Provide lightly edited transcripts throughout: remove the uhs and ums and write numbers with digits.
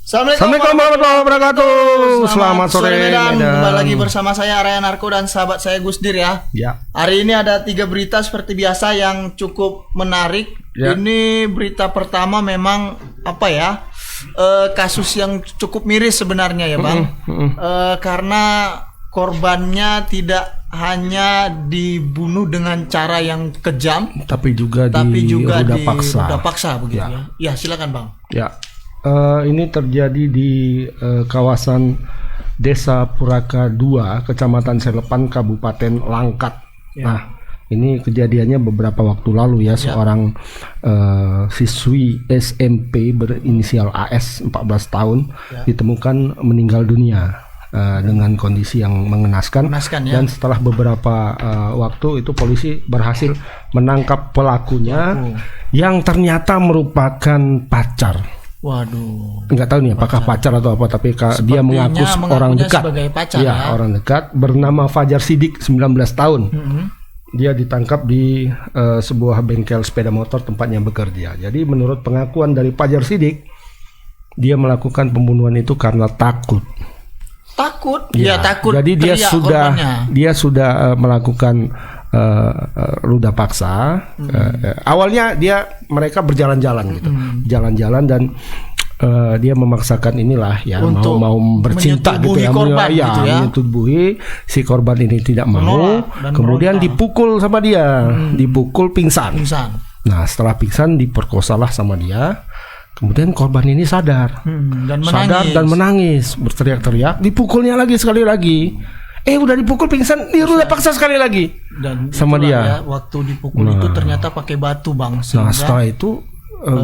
Assalamualaikum warahmatullahi wabarakatuh. Selamat sore Medan. Kembali lagi bersama saya Arya Narko dan sahabat saya Gusdir ya. Hari ini ada 3 berita seperti biasa yang cukup menarik. Ini berita pertama memang kasus yang cukup miris sebenarnya ya Bang. Karena korbannya tidak hanya dibunuh dengan cara yang kejam, tapi juga ruda paksa begitu ya. Ya silakan Bang. Ya. Ini terjadi di kawasan Desa Puraka 2, Kecamatan Selepan, Kabupaten Langkat. Nah, ini kejadiannya beberapa waktu lalu ya. Seorang siswi SMP berinisial AS 14 tahun ditemukan meninggal dunia dengan kondisi yang mengenaskan dan setelah beberapa waktu itu polisi berhasil menangkap pelakunya yang ternyata merupakan pacar. Waduh. Enggak tahu nih apakah pacar atau apa, tapi dia mengaku orang dekat. Pacar, orang dekat bernama Fajar Sidik, 19 tahun. Dia ditangkap di sebuah bengkel sepeda motor tempatnya bekerja. Jadi menurut pengakuan dari Fajar Sidik, dia melakukan pembunuhan itu karena takut. Takut? Ya, takut. Jadi dia sudah melakukan ruda paksa. Awalnya mereka berjalan-jalan gitu, jalan-jalan dan dia memaksakan inilah ya, untuk mau bercinta gitu ya, menyetubuhi si korban ini tidak mau, kemudian dipukul sama dia, dipukul pingsan. Nah setelah pingsan diperkosalah sama dia. Kemudian korban ini sadar dan menangis, berteriak-teriak, dipukulnya lagi sekali lagi. Udah dipukul pingsan, dia paksa sekali lagi. Dan sama dia. Ya, waktu dipukul itu ternyata pakai batu Bang. Nah setelah itu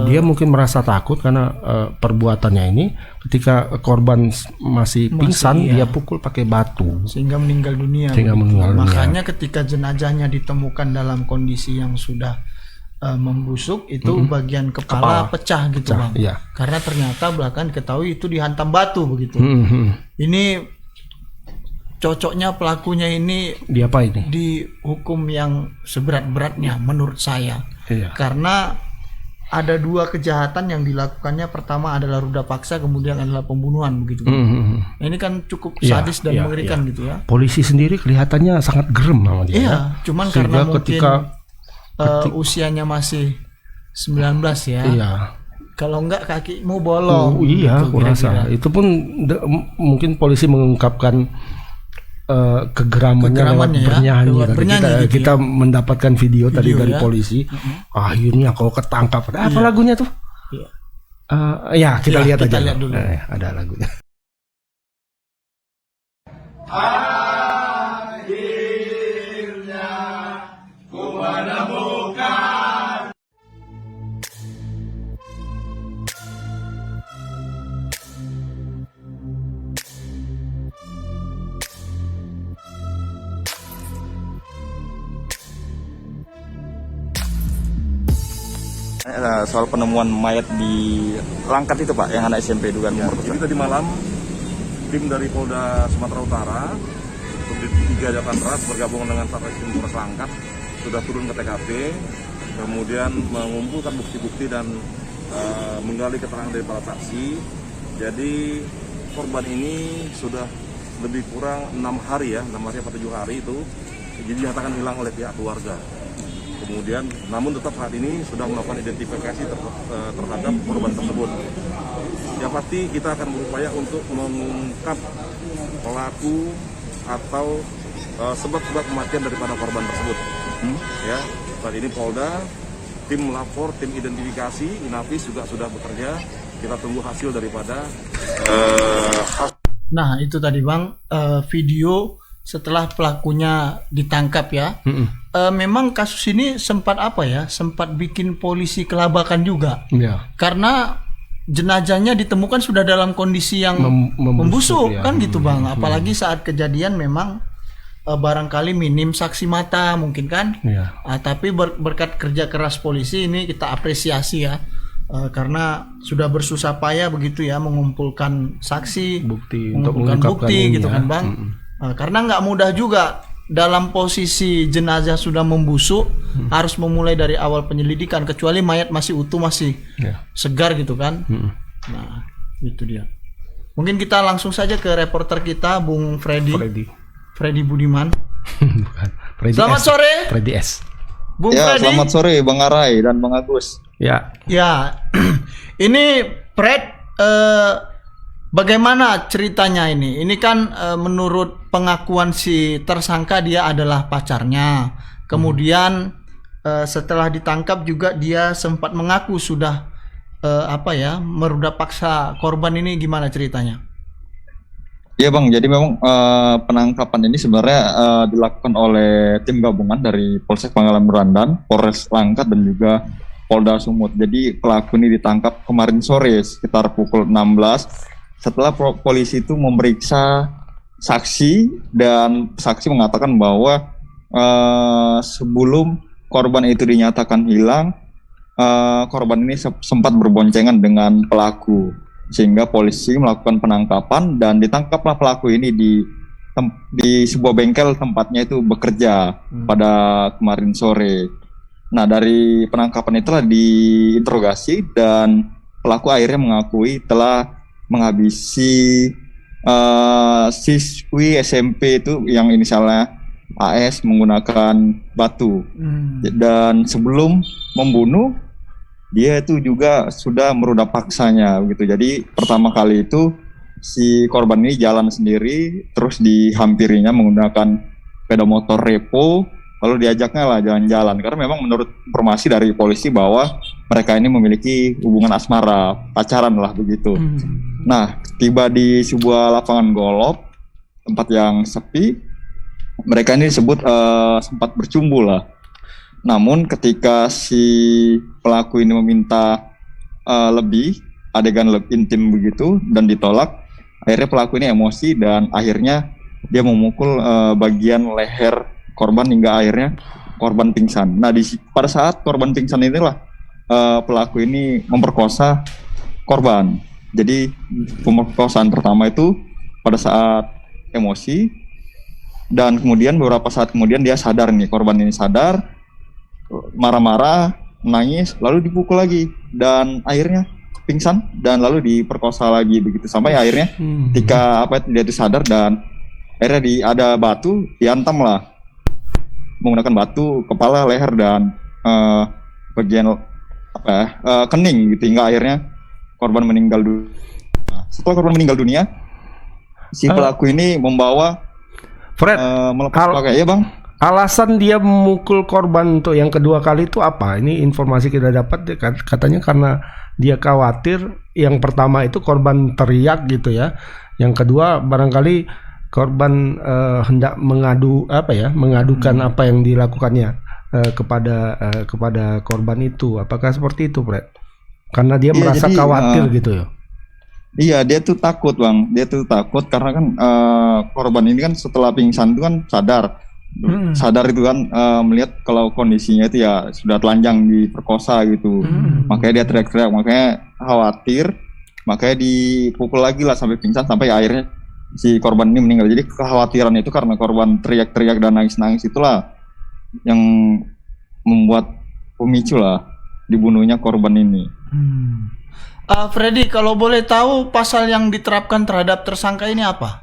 dia mungkin merasa takut karena perbuatannya ini. Ketika korban masih pingsan, dia pukul pakai batu sehingga meninggal dunia. Makanya ketika jenazahnya ditemukan dalam kondisi yang sudah membusuk itu bagian kepala pecah gitu Bang. Karena ternyata belakang diketahui itu dihantam batu begitu. Ini cocoknya pelakunya ini dihukum yang seberat-beratnya menurut saya. Karena ada 2 kejahatan yang dilakukannya. Pertama adalah ruda paksa, kemudian adalah pembunuhan begitu. Ini kan cukup sadis dan mengerikan gitu ya. Polisi sendiri kelihatannya sangat gerem sama dia. Cuman karena mungkin usianya masih 19 ya. Kalau enggak kakimu bolong. Aku rasa itu pun mungkin polisi mengungkapkan kegeramannya bernyanyi. Kita mendapatkan video tadi dari polisi. Akhirnya kau ketangkap. Apa lagunya tuh? Kita lihat aja. Lihat dulu. Ada lagunya. Soal penemuan mayat di Langkat itu Pak, yang anak SMP dugaan Jadi tadi malam tim dari Polda Sumatera Utara, Subdit 3 Jatan Ras bergabung dengan Satreskrim Polres Langkat sudah turun ke TKP, kemudian mengumpulkan bukti-bukti dan menggali keterangan dari para saksi. Jadi korban ini sudah lebih kurang 6 hari atau 7 hari itu dinyatakan hilang oleh pihak keluarga. Kemudian, namun tetap saat ini sudah melakukan identifikasi terhadap korban tersebut. Yang pasti kita akan berupaya untuk mengungkap pelaku atau sebab-sebab kematian daripada korban tersebut. Saat ini Polda, tim lapor, tim identifikasi, Inavis juga sudah bekerja. Kita tunggu hasil daripada. Nah itu tadi Bang, video setelah pelakunya ditangkap ya. Memang kasus ini sempat bikin polisi kelabakan juga. Karena jenazahnya ditemukan sudah dalam kondisi yang membusuk kan gitu Bang. Apalagi saat kejadian memang barangkali minim saksi mata mungkin kan. Tapi berkat kerja keras polisi ini kita apresiasi ya. Karena sudah bersusah payah begitu ya mengumpulkan saksi, mengumpulkan bukti gitu kan Bang. Karena nggak mudah juga dalam posisi jenazah sudah membusuk, harus memulai dari awal penyelidikan, kecuali mayat masih utuh, masih segar gitu kan. Nah Itu dia. Mungkin kita langsung saja ke reporter kita, Bung Freddy Budiman. Bukan. Selamat sore. Freddy S. Bung Ya, Freddy. selamat sore Bang Arai dan Bang Agus. Ya. Ya, ini Fred, bagaimana ceritanya ini? Ini kan menurut pengakuan si tersangka dia adalah pacarnya. Kemudian setelah ditangkap juga dia sempat mengaku sudah meruda paksa korban. Ini gimana ceritanya? Iya Bang, jadi memang penangkapan ini sebenarnya dilakukan oleh tim gabungan dari Polsek Pangkalan Berandan, Polres Langkat dan juga Polda Sumut. Jadi pelaku ini ditangkap kemarin sore sekitar pukul 16 setelah polisi itu memeriksa saksi, dan saksi mengatakan bahwa sebelum korban itu dinyatakan hilang, korban ini sempat berboncengan dengan pelaku, sehingga polisi melakukan penangkapan dan ditangkaplah pelaku ini di sebuah bengkel tempatnya itu bekerja pada kemarin sore. Nah, dari penangkapan itulah diinterogasi dan pelaku akhirnya mengakui telah menghabisi siswi SMP itu yang inisialnya AS menggunakan batu. Dan sebelum membunuh, dia itu juga sudah meruda paksanya begitu. Jadi pertama kali itu si korban ini jalan sendiri, terus dihampirinya menggunakan sepeda motor repo, lalu diajaknya lah jalan-jalan, karena memang menurut informasi dari polisi bahwa mereka ini memiliki hubungan asmara, pacaran lah begitu. Nah, tiba di sebuah lapangan golf, tempat yang sepi, mereka ini disebut sempat bercumbu lah. Namun ketika si pelaku ini meminta adegan lebih intim begitu dan ditolak, akhirnya pelaku ini emosi dan akhirnya dia memukul bagian leher korban hingga akhirnya korban pingsan. Nah, pada saat korban pingsan inilah pelaku ini memperkosa korban. Jadi pemerkosaan pertama itu pada saat emosi, dan kemudian beberapa saat kemudian dia sadar nih, korban ini sadar, marah-marah, nangis, lalu dipukul lagi dan akhirnya pingsan dan lalu diperkosa lagi begitu sampai akhirnya ketika dia itu sadar dan akhirnya ada batu dihantam lah, menggunakan batu kepala, leher dan bagian kening gitu, hingga akhirnya korban meninggal dunia. Setelah korban meninggal dunia, si pelaku ini membawa Fred, melepas pakai, ya Bang. Alasan dia memukul korban untuk yang kedua kali itu apa? Ini informasi kita dapat katanya karena dia khawatir yang pertama itu korban teriak gitu ya. Yang kedua barangkali korban hendak mengadukan apa yang dilakukannya kepada korban itu. Apakah seperti itu, Fred? Karena dia merasa khawatir gitu ya. Iya, dia tuh takut Bang. Dia tuh takut karena kan korban ini kan setelah pingsan itu kan sadar itu kan, melihat kalau kondisinya itu ya sudah telanjang diperkosa gitu. Makanya dia teriak-teriak, makanya khawatir, makanya dipukul lagi lah sampai pingsan sampai akhirnya si korban ini meninggal. Jadi kekhawatiran itu karena korban teriak-teriak dan nangis-nangis itulah yang membuat pemicu lah dibunuhnya korban ini. Freddy, kalau boleh tahu pasal yang diterapkan terhadap tersangka ini apa?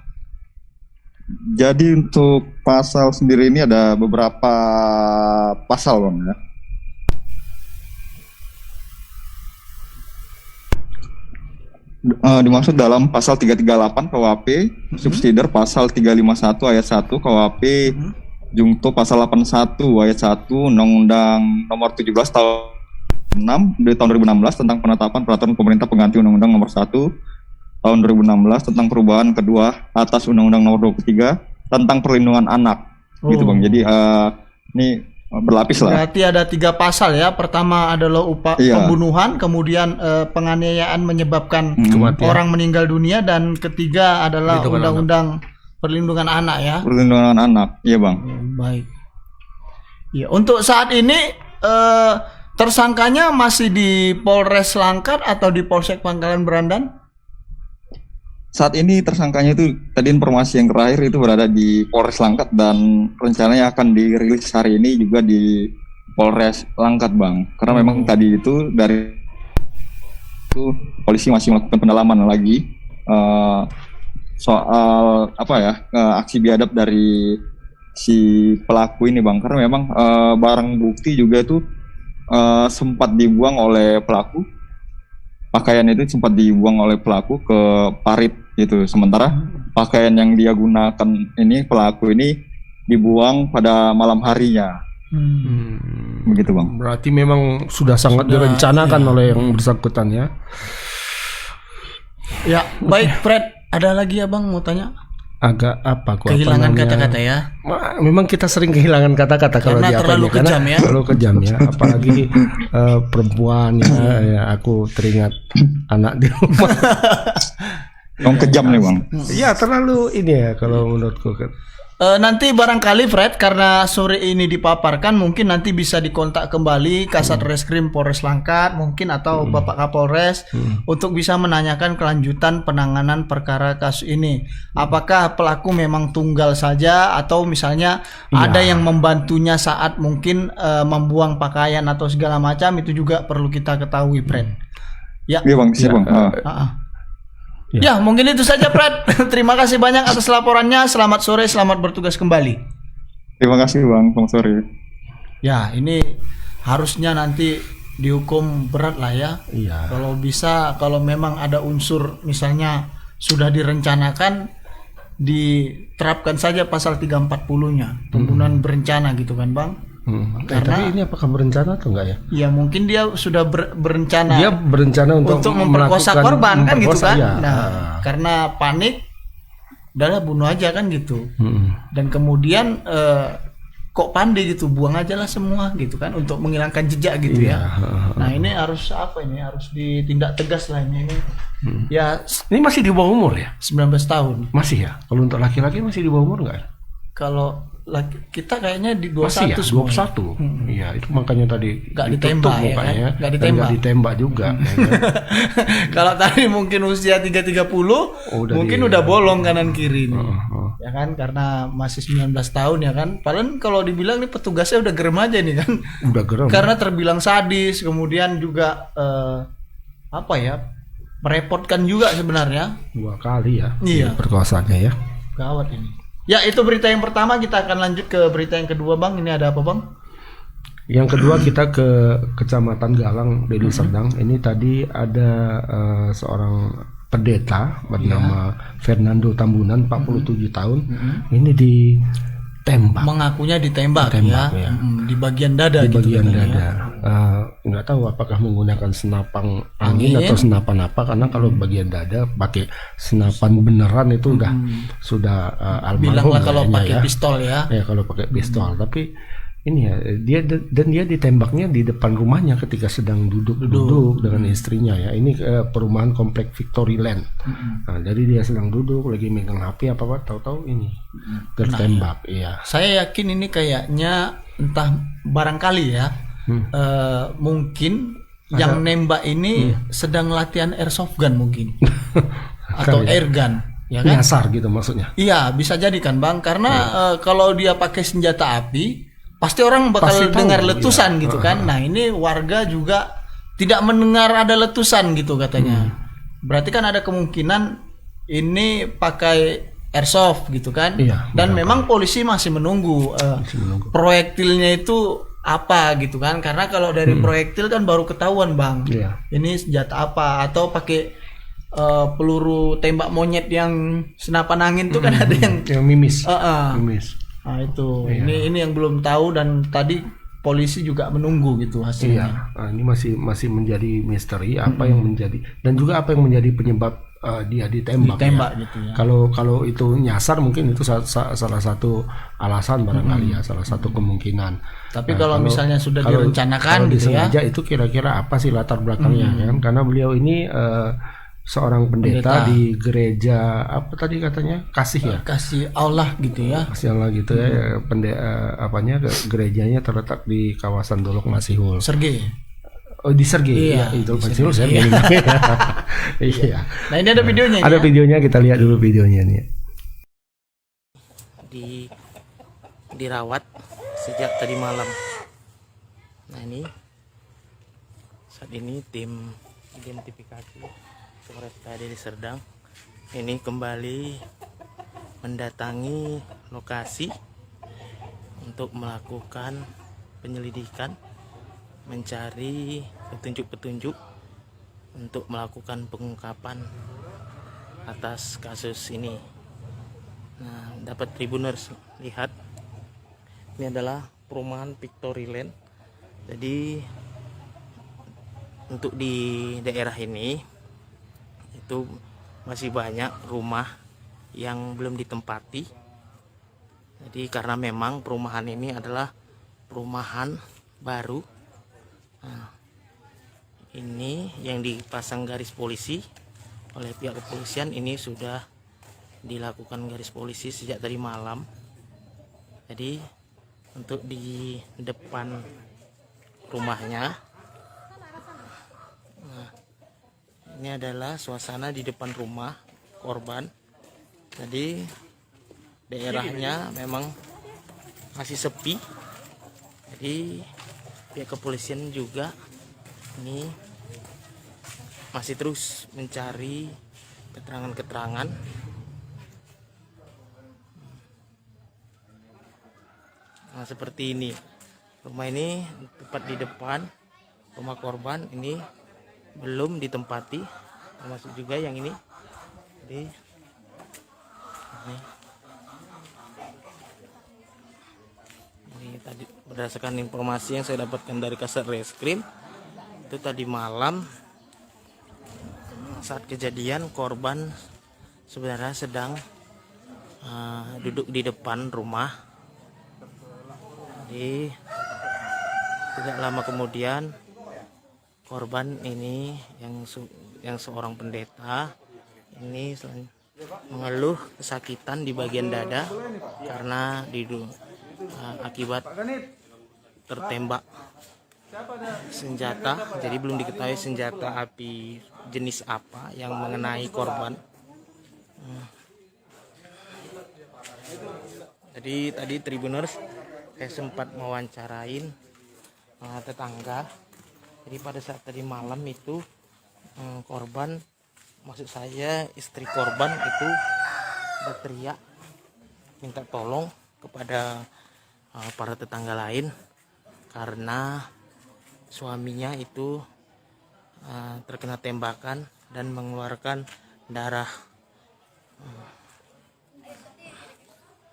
Jadi untuk pasal sendiri ini ada beberapa pasal Bang ya. Dimaksud dalam pasal 338 KUHP, subsidiar pasal 351 ayat 1 KUHP, Jungto pasal 81 ayat 1 Undang-Undang nomor 17 tahun 6 dari tahun 2016 tentang penetapan peraturan pemerintah pengganti Undang-Undang nomor 1 tahun 2016 tentang perubahan kedua atas Undang-Undang nomor 23 tentang perlindungan anak. Gitu Bang. Jadi ini berlapis lah. Berarti ada 3 pasal ya. Pertama adalah pembunuhan, kemudian penganiayaan menyebabkan orang meninggal dunia, dan ketiga adalah Undang-Undang perlindungan anak ya. Perlindungan anak, iya Bang. Baik. Ya, untuk saat ini tersangkanya masih di Polres Langkat atau di Polsek Pangkalan Berandan? Saat ini tersangkanya itu tadi informasi yang terakhir itu berada di Polres Langkat dan rencananya akan dirilis hari ini juga di Polres Langkat Bang. Karena memang tadi itu dari itu polisi masih melakukan pendalaman lagi soal aksi biadab dari si pelaku ini Bang, karena memang barang bukti juga itu sempat dibuang oleh pelaku, pakaian itu sempat dibuang oleh pelaku ke parit gitu, sementara pakaian yang dia gunakan ini pelaku ini dibuang pada malam harinya. Begitu Bang. Berarti memang sudah sangat direncanakan oleh yang bersangkutan ya. Ya, baik Fred. Ada lagi ya Bang mau tanya? Agak apa? Kehilangan kata-kata ya. Memang kita sering kehilangan kata-kata kalau di terlalu kejam ya. Terlalu kejam ya. Apalagi perempuan ya. Aku teringat anak di rumah. Yang kejam nih Bang. Ya terlalu ini ya kalau menurutku. Nanti barangkali Fred, karena sore ini dipaparkan, mungkin nanti bisa dikontak kembali Kasat Reskrim Polres Langkat mungkin atau Bapak Kapolres untuk bisa menanyakan kelanjutan penanganan perkara kasus ini. Apakah pelaku memang tunggal saja atau misalnya ada yang membantunya saat mungkin membuang pakaian atau segala macam, itu juga perlu kita ketahui Fred. Ya. Iya Bang, siap Bang. Ya, mungkin itu saja Fred. Terima kasih banyak atas laporannya. Selamat sore, selamat bertugas kembali. Terima kasih Bang, selamat sore. Ya, ini harusnya nanti dihukum berat lah ya. Iya. Kalau bisa, kalau memang ada unsur misalnya sudah direncanakan, diterapkan saja pasal 340-nya, pembunuhan berencana gitu kan Bang. Tapi ini apakah berencana atau enggak ya? Ya mungkin dia sudah berencana. Dia berencana untuk memperkosa korban kan gitu kan. Ya. Nah, karena panik, udahlah bunuh aja kan gitu. Dan kemudian kok pandai gitu, buang aja lah semua gitu kan untuk menghilangkan jejak gitu ya. Nah ini harus apa ini? Harus ditindak tegas lah ini. Ya, ini masih di bawah umur ya? 19 tahun. Masih ya? Kalau untuk laki-laki masih di bawah umur enggak? Kalau kita kayaknya di 21 masih ya? 21. Iya, itu makanya tadi nggak ditembak ya kan? Nggak ditembak juga. Ya kan? Kalau tadi mungkin usia 330 mungkin udah bolong kanan kiri nih. Ya kan, karena masih 19 tahun ya kan. Padahal kalau dibilang nih petugasnya udah gerem aja nih kan. Udah gerem. Karena terbilang sadis, kemudian juga merepotkan juga sebenarnya. 2 kali ya. Iya. Perkosanya ya. Gawat ini. Ya, itu berita yang pertama. Kita akan lanjut ke berita yang kedua Bang. Ini ada apa Bang? Yang kedua kita ke Kecamatan Galang, Deli Serdang. Ini tadi ada seorang pendeta bernama Fernando Tambunan, 47 tahun. Ini ditembak. Mengakunya ditembak ya. Di bagian dada. Di bagian gitu dada. Nggak tahu apakah menggunakan senapan angin atau senapan apa, karena kalau bagian dada pakai senapan beneran itu sudah almarhum. Bilanglah kalau pakai pistol ya. Ya kalau pakai pistol. Tapi ini ya dia ditembaknya di depan rumahnya ketika sedang duduk dengan istrinya ya. Ini perumahan komplek Victory Land. Nah, jadi dia sedang duduk lagi megang HP apa tahu-tahu ini tertembak. Iya. Saya yakin ini kayaknya entah barangkali ya. Mungkin yang nembak ini sedang latihan airsoft gun mungkin atau air gun ya kan? Nyasar gitu maksudnya. Iya, bisa jadi kan Bang, karena kalau dia pakai senjata api pasti orang bakal dengar letusan gitu kan. Nah, ini warga juga tidak mendengar ada letusan gitu katanya. Berarti kan ada kemungkinan ini pakai airsoft gitu kan. Dan memang polisi masih menunggu proyektilnya itu apa gitu kan, karena kalau dari proyektil kan baru ketahuan Bang ini senjata apa, atau pakai peluru tembak monyet yang senapan angin tuh kan ada yang mimis. Mimis. Nah itu ini yang belum tahu, dan tadi polisi juga menunggu gitu hasilnya. Nah, ini masih menjadi misteri apa yang menjadi, dan juga apa yang menjadi penyebab dia ditembak ya. Gitu ya. Kalau itu nyasar mungkin itu salah satu alasan barangkali ya, salah satu kemungkinan. Tapi kalau misalnya sudah direncanakan gitu ya. Itu kira-kira apa sih latar belakangnya kan? Karena beliau ini seorang pendeta di gereja apa tadi katanya? Kasih ya? Kasih Allah gitu ya. Kasih Allah gitu ya. Gerejanya terletak di kawasan Dolok Masihul. Sergei. Oh, di Sergei. Iya, itu Masihul saya bilang. Iya. Nah, ini ada videonya. Ada videonya, kita lihat dulu videonya nih. Dirawat sejak tadi malam. Nah, ini saat ini tim identifikasi Polresta Deli Serdang ini kembali mendatangi lokasi untuk melakukan penyelidikan, mencari petunjuk-petunjuk untuk melakukan pengungkapan atas kasus ini. Nah, dapat Tribuners lihat, ini adalah perumahan Victory Land. Jadi untuk di daerah ini itu masih banyak rumah yang belum ditempati. Jadi karena memang perumahan ini adalah perumahan baru. Nah, ini yang dipasang garis polisi oleh pihak kepolisian, ini sudah dilakukan garis polisi sejak tadi malam. Jadi untuk di depan rumahnya, nah, ini adalah suasana di depan rumah korban. Jadi daerahnya memang masih sepi. Jadi pihak kepolisian juga ini masih terus mencari keterangan-keterangan. Nah, seperti ini. Rumah ini tepat di depan rumah korban, ini belum ditempati, termasuk juga yang ini. Jadi ini tadi berdasarkan informasi yang saya dapatkan dari Kasat Reskrim, itu tadi malam saat kejadian korban sebenarnya sedang duduk di depan rumah. Jadi tidak lama kemudian korban ini yang seorang pendeta ini mengeluh kesakitan di bagian dada karena akibat tertembak senjata. Jadi belum diketahui senjata api jenis apa yang mengenai korban. Jadi tadi Tribuners saya sempat mewawancarain tetangga. Jadi pada saat tadi malam itu korban, maksud saya istri korban itu berteriak minta tolong kepada para tetangga lain karena suaminya itu terkena tembakan dan mengeluarkan darah.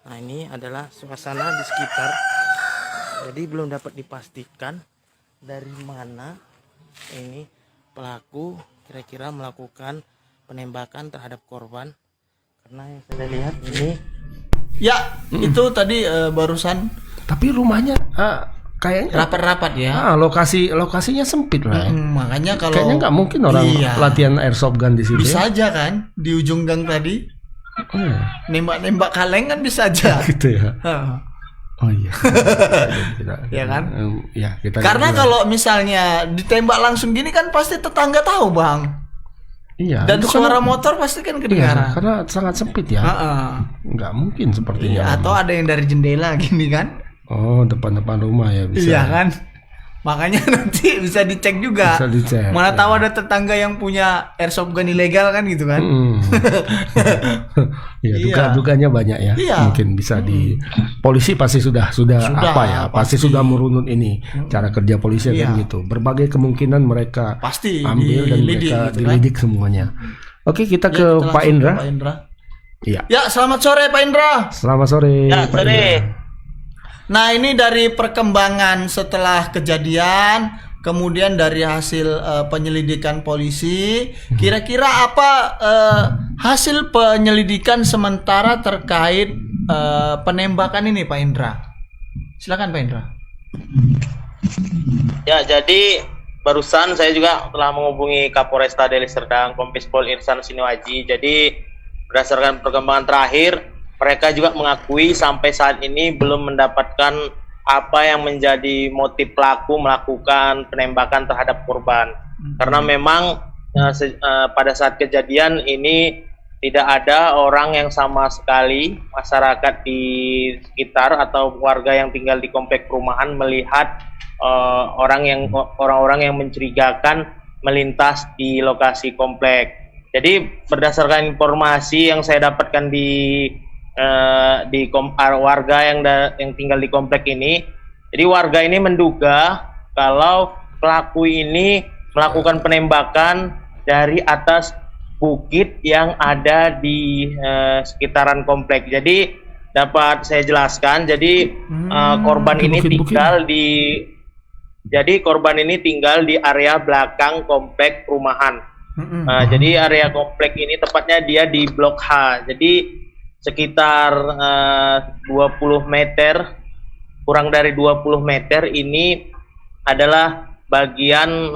Nah, ini adalah suasana di sekitar. Jadi belum dapat dipastikan dari mana ini pelaku kira-kira melakukan penembakan terhadap korban, karena yang saya lihat ini ya itu tadi barusan. Tapi rumahnya kayaknya rapat-rapat ya. Lokasinya sempit lah. Makanya kalau kayaknya nggak mungkin orang latihan airsoft gun di situ. Bisa aja kan di ujung gang tadi. Nembak-nembak kaleng kan bisa aja. Gitu ya. Oh iya. Ya kan? Ya, karena kalau misalnya ditembak langsung gini kan pasti tetangga tahu, Bang. Iya. Dan suara motor pasti kan kedengaran. Iya, karena sangat sempit ya. Nggak mungkin sepertinya. Iya, atau ada yang dari jendela gini kan? Oh, depan-depan rumah ya bisa. Iya kan? Makanya nanti bisa dicek juga. Bisa dicek. Mana tahu ada tetangga yang punya airsoft gun ilegal kan gitu kan? Ya, dukanya banyak ya. Iya. Mungkin bisa di polisi pasti sudah apa ya? Pasti sudah merunut ini cara kerja polisi kan gitu. Berbagai kemungkinan mereka pasti ambil dan mereka gitu dilidik kan? Semuanya. Oke, kita ke Pak Indra. Iya. Ya, selamat sore Pak Indra. Selamat sore. Ya, Pak sore. Indra. Nah, ini dari perkembangan setelah kejadian, kemudian dari hasil penyelidikan polisi, kira-kira apa hasil penyelidikan sementara terkait penembakan ini, Pak Indra? Silakan Pak Indra. Ya, jadi barusan saya juga telah menghubungi Kapolresta Deli Serdang, Kombes Pol Irsan Siniwaji. Jadi berdasarkan perkembangan terakhir, mereka juga mengakui sampai saat ini belum mendapatkan apa yang menjadi motif pelaku melakukan penembakan terhadap korban. Karena memang pada saat kejadian ini tidak ada orang yang sama sekali, masyarakat di sekitar atau warga yang tinggal di komplek perumahan melihat orang-orang yang mencurigakan melintas di lokasi komplek. Jadi berdasarkan informasi yang saya dapatkan di warga yang tinggal di komplek ini, jadi warga ini menduga kalau pelaku ini melakukan penembakan dari atas bukit yang ada di sekitaran komplek. Jadi dapat saya jelaskan, jadi korban ini tinggal di area belakang komplek perumahan. Jadi area komplek ini tepatnya dia di Blok H. Jadi sekitar 20 meter, kurang dari 20 meter ini adalah bagian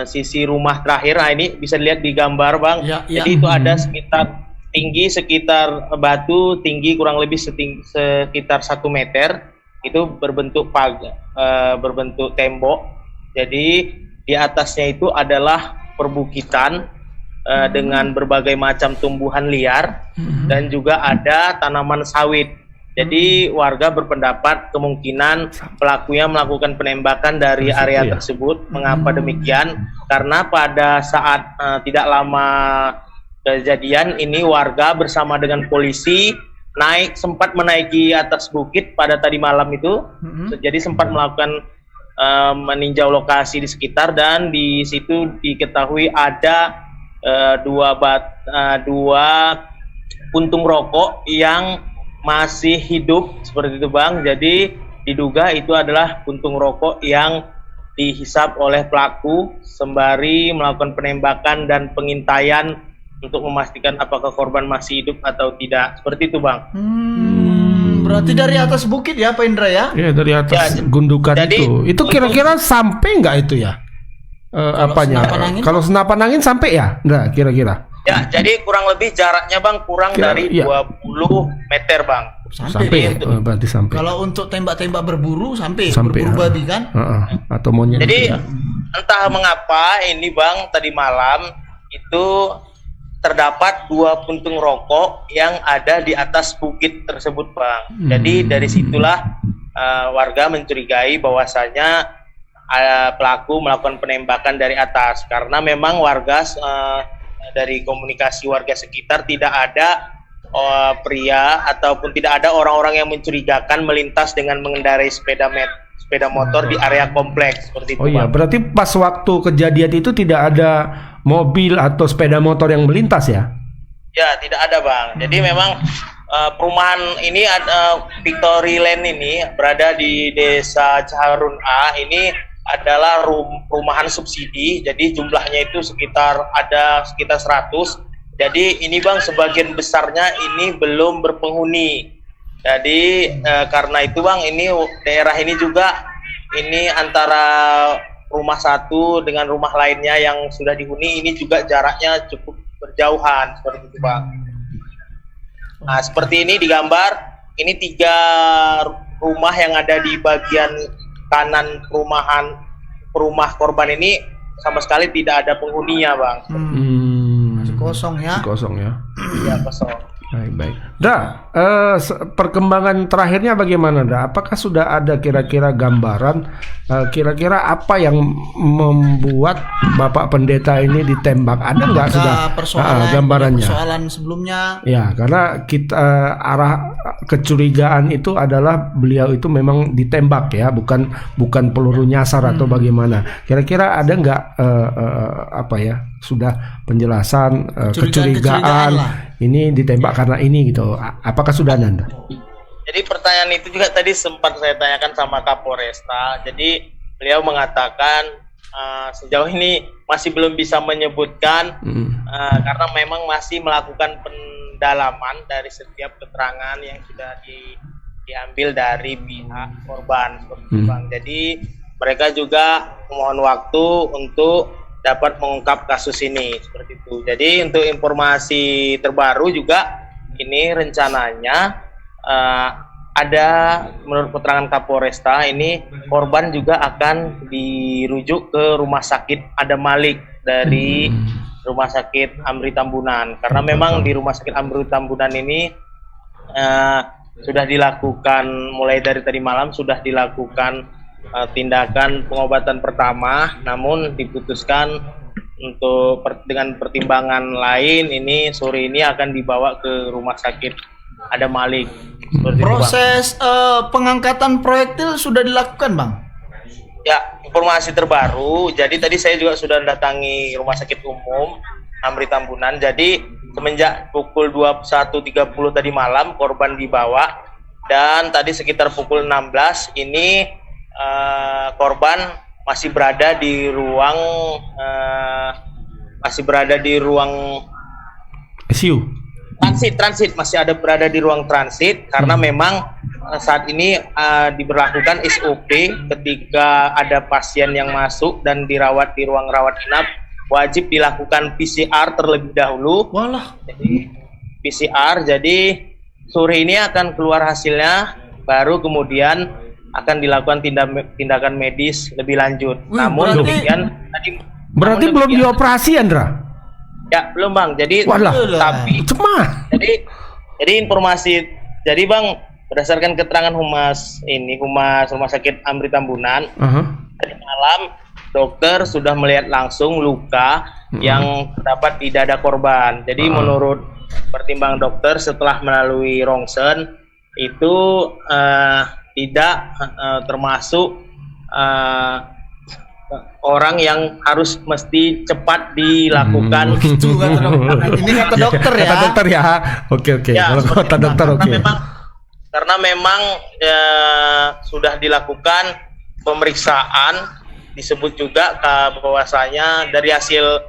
sisi rumah terakhir. Nah, ini bisa dilihat di gambar, Bang. Jadi itu ada sekitar batu tinggi kurang lebih sekitar 1 meter. Itu berbentuk berbentuk tembok. Jadi di atasnya itu adalah perbukitan dengan berbagai macam tumbuhan liar dan juga ada tanaman sawit. Jadi warga berpendapat kemungkinan pelakunya melakukan penembakan dari area tersebut. Mengapa demikian? Karena pada saat tidak lama kejadian ini warga bersama dengan polisi sempat menaiki atas bukit pada tadi malam itu. Jadi sempat melakukan meninjau lokasi di sekitar, dan di situ diketahui ada dua puntung rokok yang masih hidup seperti itu, Bang. Jadi diduga itu adalah puntung rokok yang dihisap oleh pelaku sembari melakukan penembakan dan pengintaian untuk memastikan apakah korban masih hidup atau tidak. Seperti itu, Bang. Berarti dari atas bukit ya, Pak Indra ya? Iya, dari atas gundukan itu. Itu kira-kira sampai nggak itu ya? Apanya? Kalau senapan angin sampai ya? Nggak, kira-kira. Ya, jadi kurang lebih jaraknya, Bang, dari 20 meter, Bang. Sampai berarti sampai. Kalau untuk tembak-tembak berburu sampai berburu babi kan? Atau monyet. Jadi entah mengapa ini, Bang, tadi malam itu terdapat 2 puntung rokok yang ada di atas bukit tersebut, Bang. Jadi dari situlah warga mencurigai bahwasanya pelaku melakukan penembakan dari atas, karena memang warga dari komunikasi warga sekitar tidak ada pria ataupun tidak ada orang-orang yang mencurigakan melintas dengan mengendarai sepeda motor di area kompleks seperti itu. Oh iya, berarti pas waktu kejadian itu tidak ada mobil atau sepeda motor yang melintas ya? Ya, tidak ada, Bang. Jadi memang perumahan ini Victory Land ini berada di Desa Caharun A. Ini adalah perumahan subsidi. Jadi jumlahnya itu sekitar 100. Jadi ini, Bang, sebagian besarnya ini belum berpenghuni. Jadi karena itu, Bang, ini daerah ini juga ini antara rumah satu dengan rumah lainnya yang sudah dihuni ini juga jaraknya cukup berjauhan seperti itu, Bang. Nah, seperti ini di gambar, ini 3 rumah yang ada di bagian kanan rumah korban ini sama sekali tidak ada penghuninya, Bang. Masih kosong ya? Kosong ya? Iya, kosong. Baik. Perkembangan terakhirnya bagaimana, Apakah sudah ada kira-kira gambaran kira-kira apa yang membuat Bapak Pendeta ini ditembak? Ada nggak sudah gambarannya? Persoalan sebelumnya? Ya, karena kita arah kecurigaan itu adalah beliau itu memang ditembak ya, bukan peluru nyasar atau bagaimana. Kira-kira ada nggak sudah penjelasan kecurigaan ini ditembak karena ini gitu. Apakah sudah, Nanda? Jadi pertanyaan itu juga tadi sempat saya tanyakan sama Kapolresta. Jadi beliau mengatakan sejauh ini masih belum bisa menyebutkan karena memang masih melakukan pendalaman dari setiap keterangan yang sudah diambil dari pihak korban, Bang. Jadi mereka juga mohon waktu untuk dapat mengungkap kasus ini seperti itu. Jadi untuk informasi terbaru juga ini rencananya ada menurut keterangan Kapolresta ini korban juga akan dirujuk ke Rumah Sakit Adam Malik dari Rumah Sakit Amri Tambunan, karena memang di Rumah Sakit Amri Tambunan ini sudah dilakukan mulai dari tadi malam sudah dilakukan tindakan pengobatan pertama, namun diputuskan untuk dengan pertimbangan lain ini sore ini akan dibawa ke rumah sakit Adam Malik. Proses pengangkatan proyektil sudah dilakukan, Bang? Ya, informasi terbaru. Jadi tadi saya juga sudah datangi rumah sakit umum Amri Tambunan. Jadi semenjak pukul 21.30 tadi malam korban dibawa, dan tadi sekitar pukul 16 ini korban masih berada di ruang ICU. transit masih ada berada di ruang transit karena memang saat ini diberlakukan SOP ketika ada pasien yang masuk dan dirawat di ruang rawat inap wajib dilakukan PCR terlebih dahulu. Walah. Jadi PCR, jadi sore ini akan keluar hasilnya, baru kemudian akan dilakukan tindakan medis lebih lanjut. Namun demikian tadi berarti belum dioperasi, Andra? Ya, belum, Bang. Jadi tapi cemah. Jadi informasi, jadi Bang, berdasarkan keterangan humas rumah sakit Amri Tambunan, tadi malam dokter sudah melihat langsung luka yang terdapat di dada korban. Jadi menurut pertimbangan dokter setelah melalui rongsen itu tidak termasuk orang yang harus mesti cepat dilakukan. Itu kata dokter. Ini kata dokter ya. Kata dokter ya. Oke. Ya, kalau kata dokter oke. Karena memang sudah dilakukan pemeriksaan, disebut juga bahwasanya dari hasil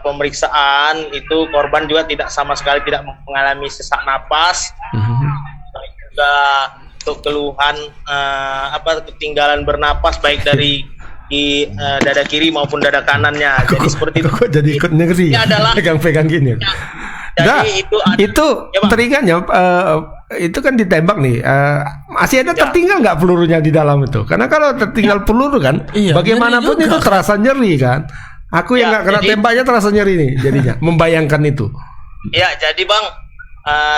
pemeriksaan itu korban juga tidak sama sekali tidak mengalami sesak napas, juga untuk keluhan ketinggalan bernapas baik dari di dada kiri maupun dada kanannya. Jadi seperti itu. Kok jadi ikut ngeri? Ini adalah pegang-pegang gini. Jadi itu ya, teringatnya itu kan ditembak nih. Masih ada tertinggal nggak pelurunya di dalam itu? Karena kalau tertinggal peluru kan, bagaimanapun itu terasa nyeri kan. Aku yang nggak kena tembaknya terasa nyeri nih jadinya. Membayangkan itu. Ya, jadi Bang,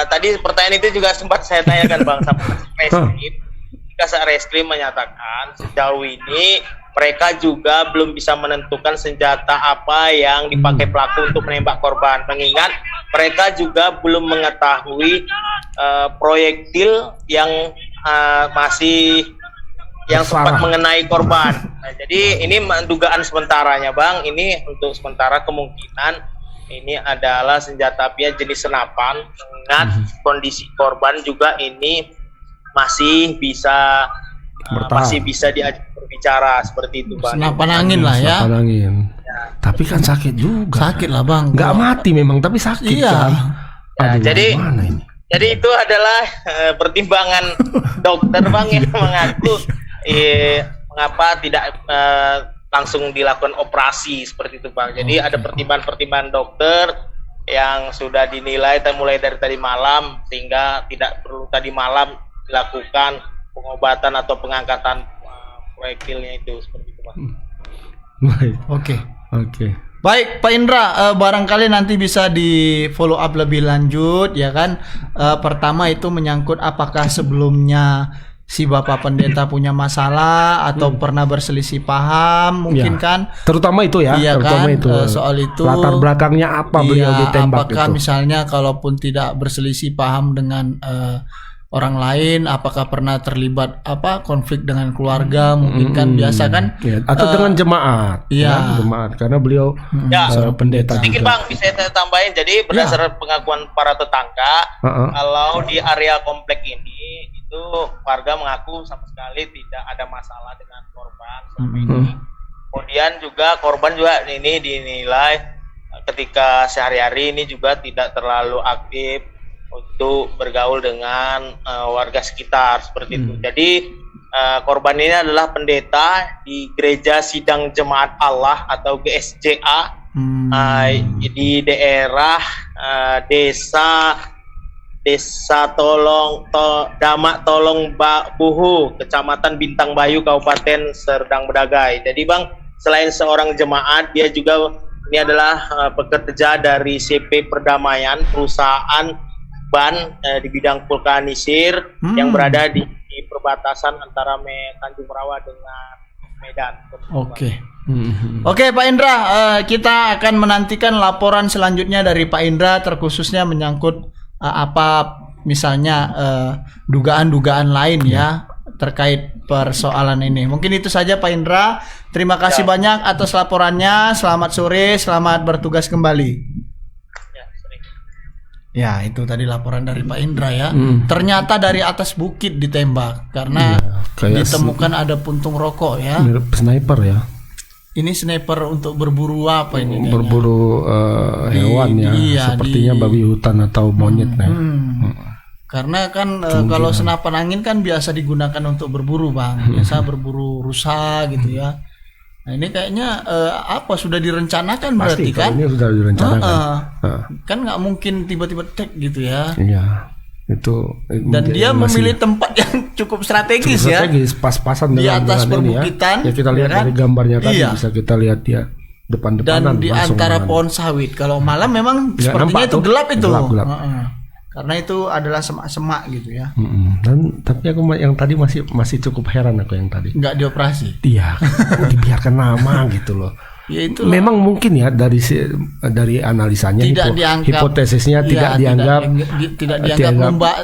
tadi pertanyaan itu juga sempat saya tanyakan Bang sama Reskrim. Reskrim menyatakan sejauh ini mereka juga belum bisa menentukan senjata apa yang dipakai pelaku untuk menembak korban. Mengingat mereka juga belum mengetahui proyektil yang sempat mengenai korban. Nah, jadi ini dugaan sementaranya, Bang. Ini untuk sementara kemungkinan ini adalah senjata api jenis senapan. Mengingat kondisi korban juga ini masih bisa diajak berbicara seperti itu, Bang. Senapan angin lah ya. Senapan angin. Ya. Tapi kan sakit juga. Sakit lah, Bang. Nggak mati memang, tapi sakit kan. Ya, jadi itu adalah pertimbangan dokter, Bang, yang mengaku mengapa tidak langsung dilakukan operasi seperti itu, Bang. Jadi ada pertimbangan dokter yang sudah dinilai mulai dari tadi malam sehingga tidak perlu tadi malam dilakukan pengobatan atau pengangkatan proyektilnya itu seperti itu, Pak. Baik. Oke. Baik, Pak Indra, barangkali nanti bisa di follow up lebih lanjut ya kan. Pertama itu menyangkut apakah sebelumnya si Bapak Pendeta punya masalah atau pernah berselisih paham mungkin kan. Terutama itu ya, iya terutama kan? itu. Soal itu latar belakangnya apa beliau ditembak apakah itu. Misalnya kalaupun tidak berselisih paham dengan orang lain, apakah pernah terlibat konflik dengan keluarga mungkin kan biasa kan atau dengan jemaat jemaat karena beliau pendeta sedikit juga. Bang, bisa saya tambahin, jadi berdasarkan pengakuan para tetangga kalau di area komplek ini itu warga mengaku sama sekali tidak ada masalah dengan korban selama ini. Kemudian juga korban juga ini dinilai ketika sehari-hari ini juga tidak terlalu aktif untuk bergaul dengan warga sekitar seperti itu. Jadi korban ini adalah pendeta di Gereja Sidang Jemaat Allah atau GSJA di daerah desa Damak Tolong Buhu, Kecamatan Bintang Bayu, Kabupaten Serdang Bedagai. Jadi Bang, selain seorang jemaat, dia juga ini adalah pekerja dari CP Perdamaian, perusahaan ban di bidang vulkanisir yang berada di di perbatasan antara Tanjung Rawa dengan Medan. Oke. Oke Pak Indra, kita akan menantikan laporan selanjutnya dari Pak Indra terkhususnya menyangkut apa misalnya dugaan-dugaan lain ya terkait persoalan ini. Mungkin itu saja Pak Indra. Terima kasih banyak atas laporannya. Selamat sore, selamat bertugas kembali. Ya, itu tadi laporan dari Pak Indra ya. Ternyata dari atas bukit ditembak karena ditemukan ada puntung rokok ya. Mirip sniper ya. Ini sniper untuk berburu apa ini? Berburu hewan ya. Iya, sepertinya babi hutan atau monyet ya. Karena kan kalau senapan angin kan biasa digunakan untuk berburu Bang. Biasa berburu rusa gitu ya. Nah ini kayaknya apa sudah direncanakan berarti kan? Ini sudah direncanakan. Kan nggak mungkin tiba-tiba tek gitu ya. Iya, itu. Dan dia memilih tempat yang cukup strategis ya. Pas-pasan di atas perbukitan. Ya kita lihat ya kan? dari gambarnya tadi bisa kita lihat ya Dan depan-depanan. di antara pohon sawit. Kalau malam memang sepertinya itu gelap itu. Gelap. Karena itu adalah semak-semak gitu ya. Dan tapi aku yang tadi masih cukup heran aku yang tadi. Nggak dioperasi. Iya, dibiarkan lama gitu loh. Ya itu memang mungkin ya dari analisanya hipotesisnya tidak dianggap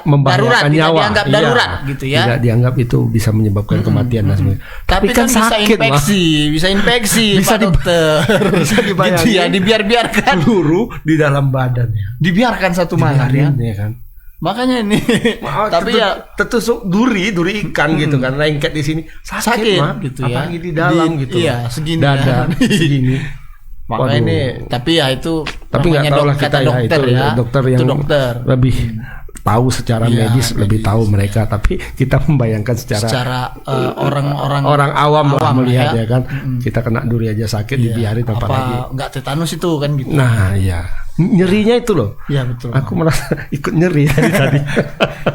membahayakan nyawa, dianggap darurat gitu ya. Tidak dianggap itu bisa menyebabkan kematian dan sebagainya. Tapi kan sakit bisa infeksi Pak Dokter. Bisa gitu ya, dibiarkan peluru di dalam badan ya. Dibiarkan satu malam ya kan. Makanya ini tapi ya tertusuk duri ikan gitu kan, lengket di sini sakit gitu ya. Apalagi di dalam gitu. Iya, segini dada segini. Makanya ini tapi ya itu tapi nggak tahu lah kita ya dokter itu ya. Dokter yang lebih tahu secara medis, lebih tahu mereka, tapi kita membayangkan secara orang awam lah melihat ya kan. Kita kena duri aja sakit dibiarin apalagi nggak tetanus itu kan gitu. Nah iya, nyerinya itu loh. Iya betul. Aku merasa ikut nyeri tadi.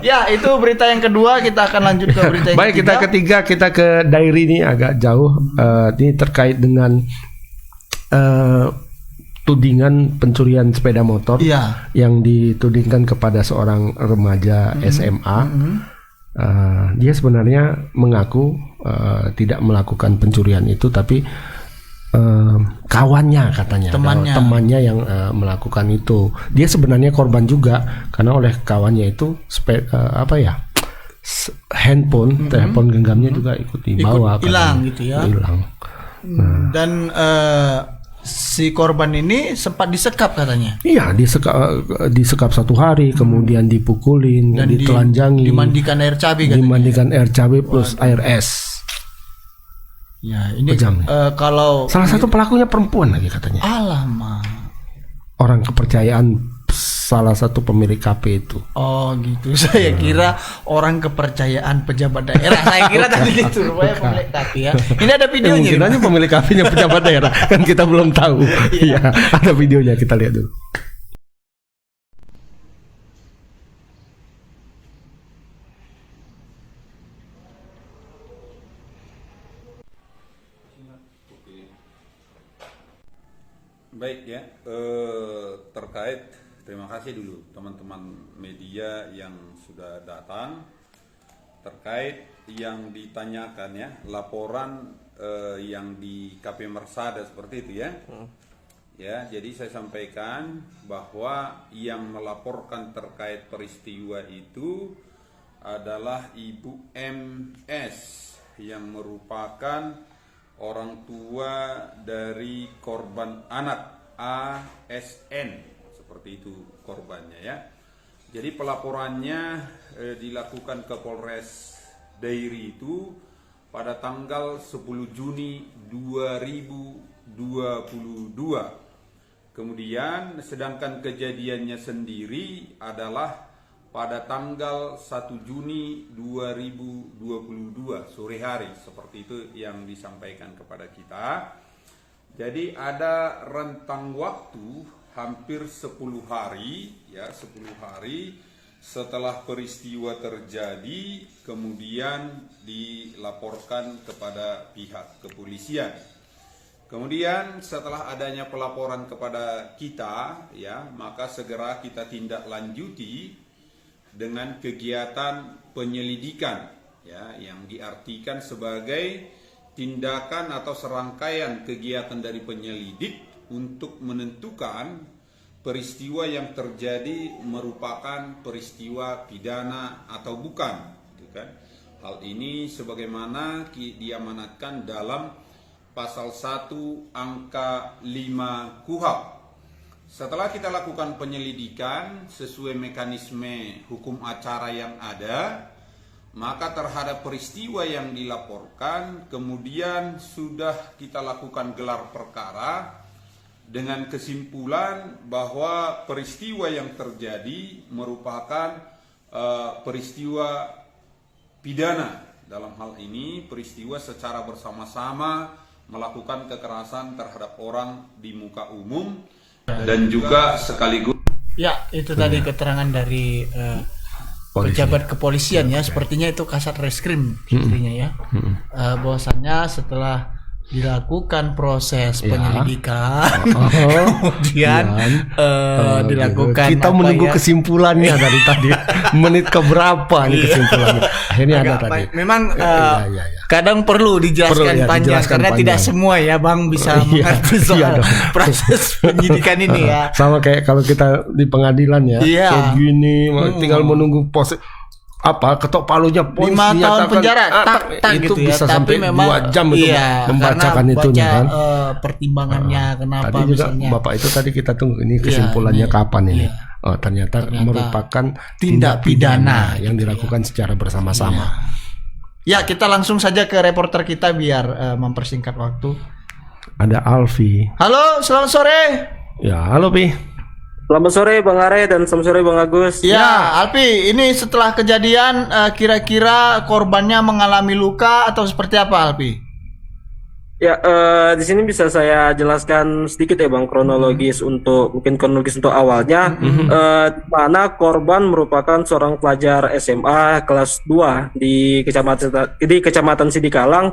Ya itu berita yang kedua, kita akan lanjut ke berita yang ketiga. Baik, kita ke diary ini agak jauh. Ini terkait dengan tudingan pencurian sepeda motor yang ditudingkan kepada seorang remaja SMA. Dia sebenarnya mengaku tidak melakukan pencurian itu, tapi kawannya katanya, temannya yang melakukan itu. Dia sebenarnya korban juga karena oleh kawannya itu handphone, telepon genggamnya juga ikut dibawa, hilang gitu ya. Hilang. Dan si korban ini sempat disekap katanya. Iya, disekap 1 hari, kemudian dipukulin, dan ditelanjangi, dimandikan air cabai katanya. Dimandikan air cabai plus air es. Ya, ini kalau salah satu pelakunya perempuan lagi katanya. Alamak. Orang kepercayaan salah satu pemilik kafe itu. Oh gitu. Saya kira orang kepercayaan pejabat daerah. Saya kira tadi itu rupanya pemilik kafe ya. Ini ada videonya. Mungkin aja pemilik kafenya pejabat daerah, kan kita belum tahu. Iya, ada videonya, kita lihat dulu. Baik ya, terkait terima kasih dulu teman-teman media yang sudah datang terkait yang ditanyakan ya, laporan yang di KP Mersada seperti itu ya. Ya, jadi saya sampaikan bahwa yang melaporkan terkait peristiwa itu adalah Ibu MS yang merupakan orang tua dari korban anak ASN, seperti itu korbannya ya. Jadi pelaporannya dilakukan ke Polres Dairi itu pada tanggal 10 Juni 2022. Kemudian sedangkan kejadiannya sendiri adalah pada tanggal 1 Juni 2022 sore hari, seperti itu yang disampaikan kepada kita. Jadi ada rentang waktu hampir 10 hari ya, 10 hari setelah peristiwa terjadi kemudian dilaporkan kepada pihak kepolisian. Kemudian setelah adanya pelaporan kepada kita ya, maka segera kita tindak lanjuti dengan kegiatan penyelidikan ya, yang diartikan sebagai tindakan atau serangkaian kegiatan dari penyelidik untuk menentukan peristiwa yang terjadi merupakan peristiwa pidana atau bukan, gitu kan. Hal ini sebagaimana diamanatkan dalam pasal 1 angka 5 KUHP. Setelah kita lakukan penyelidikan sesuai mekanisme hukum acara yang ada, maka terhadap peristiwa yang dilaporkan kemudian sudah kita lakukan gelar perkara dengan kesimpulan bahwa peristiwa yang terjadi merupakan peristiwa pidana. Dalam hal ini peristiwa secara bersama-sama melakukan kekerasan terhadap orang di muka umum dan juga sekaligus. Ya, itu tadi keterangan dari pejabat kepolisian ya, sepertinya itu Kasat Reskrim sepertinya ya, bahwasannya setelah dilakukan proses penyelidikan, kemudian dilakukan kita menunggu kesimpulannya dari tadi menit keberapa nih kesimpulannya, akhirnya ada tadi. Memang kadang perlu dijelaskan panjang karena tidak semua ya Bang bisa mengerti soal proses penyidikan ini ya. Sama kayak kalau kita di pengadilan ya, kayak gini tinggal menunggu ketok palunya 5 tahun penjara itu gitu bisa ya. sampai Tapi memang 2 jam itu membacakan itu kan. Pertimbangannya kenapa tadi juga misalnya. Bapak itu tadi kita tunggu ini kesimpulannya kapan ini. Ternyata merupakan tindak pidana yang dilakukan secara bersama-sama. Ya, kita langsung saja ke reporter kita biar mempersingkat waktu. Ada Alfi. Halo, selamat sore. Ya, halo Pi. Selamat sore Bang Are dan selamat sore Bang Agus. Ya, Alfi, ini setelah kejadian kira-kira korbannya mengalami luka atau seperti apa, Alfi? Ya, di sini bisa saya jelaskan sedikit ya Bang, kronologis untuk awalnya. Mana korban merupakan seorang pelajar SMA kelas 2 di Kecamatan Sidikalang.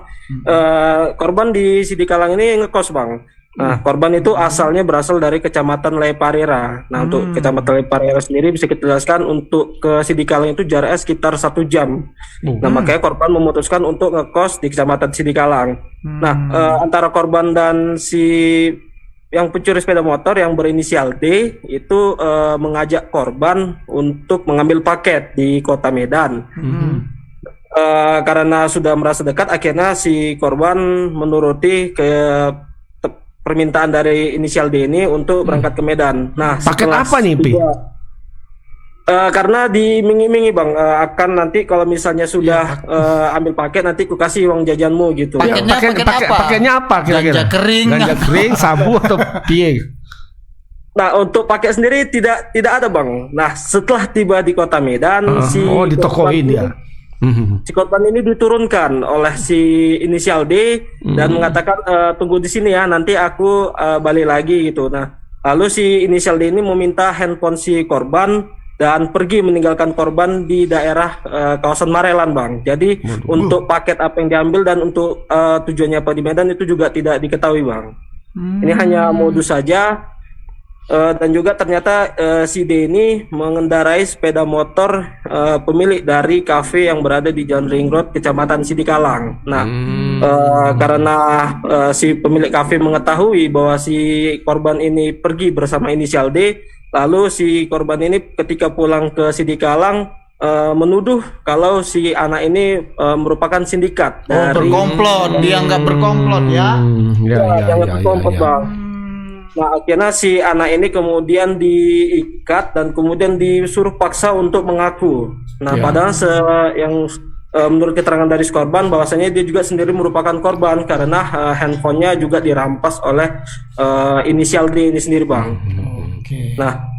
Korban di Sidikalang ini ngekos Bang. Nah, korban itu asalnya berasal dari Kecamatan Leparera. Nah, untuk Kecamatan Leparera sendiri bisa kita jelaskan untuk ke Sidikalang itu jaraknya sekitar 1 jam. Nah, makanya korban memutuskan untuk ngekos di Kecamatan Sidikalang. Nah, antara korban dan si yang pencuri sepeda motor yang berinisial D itu mengajak korban untuk mengambil paket di Kota Medan. Karena sudah merasa dekat, akhirnya si korban menuruti ke permintaan dari inisial D ini untuk berangkat ke Medan. Nah, paket apa nih, Pi? Karena dimingi-mingi Bang, akan nanti kalau misalnya sudah ambil paket nanti ku kasih uang jajanmu gitu. Paketnya apa kira-kira? Ganja kering, sabu atau piye? Nah, untuk paket sendiri tidak ada Bang. Nah, setelah tiba di Kota Medan di toko ini ya. Si korban ini diturunkan oleh si inisial D dan mengatakan tunggu di sini ya, nanti aku balik lagi gitu. Nah, lalu si inisial D ini meminta handphone si korban dan pergi meninggalkan korban di daerah kawasan Marelan Bang. Jadi untuk paket apa yang diambil dan untuk tujuannya apa di Medan itu juga tidak diketahui Bang. Ini hanya modus saja. Dan juga ternyata si D ini mengendarai sepeda motor pemilik dari kafe yang berada di Jalan Ring Road, Kecamatan Sidikalang. Nah, karena si pemilik kafe mengetahui bahwa si korban ini pergi bersama inisial D, lalu si korban ini ketika pulang ke Sidikalang menuduh kalau si anak ini merupakan sindikat dari berkomplot, dianggap berkomplot ya. Berkomplot Bang. Nah, akhirnya si anak ini kemudian diikat dan kemudian disuruh paksa untuk mengaku. Nah, padahal yang menurut keterangan dari korban bahwasanya dia juga sendiri merupakan korban karena handphonenya juga dirampas oleh inisial D ini sendiri Bang. Nah,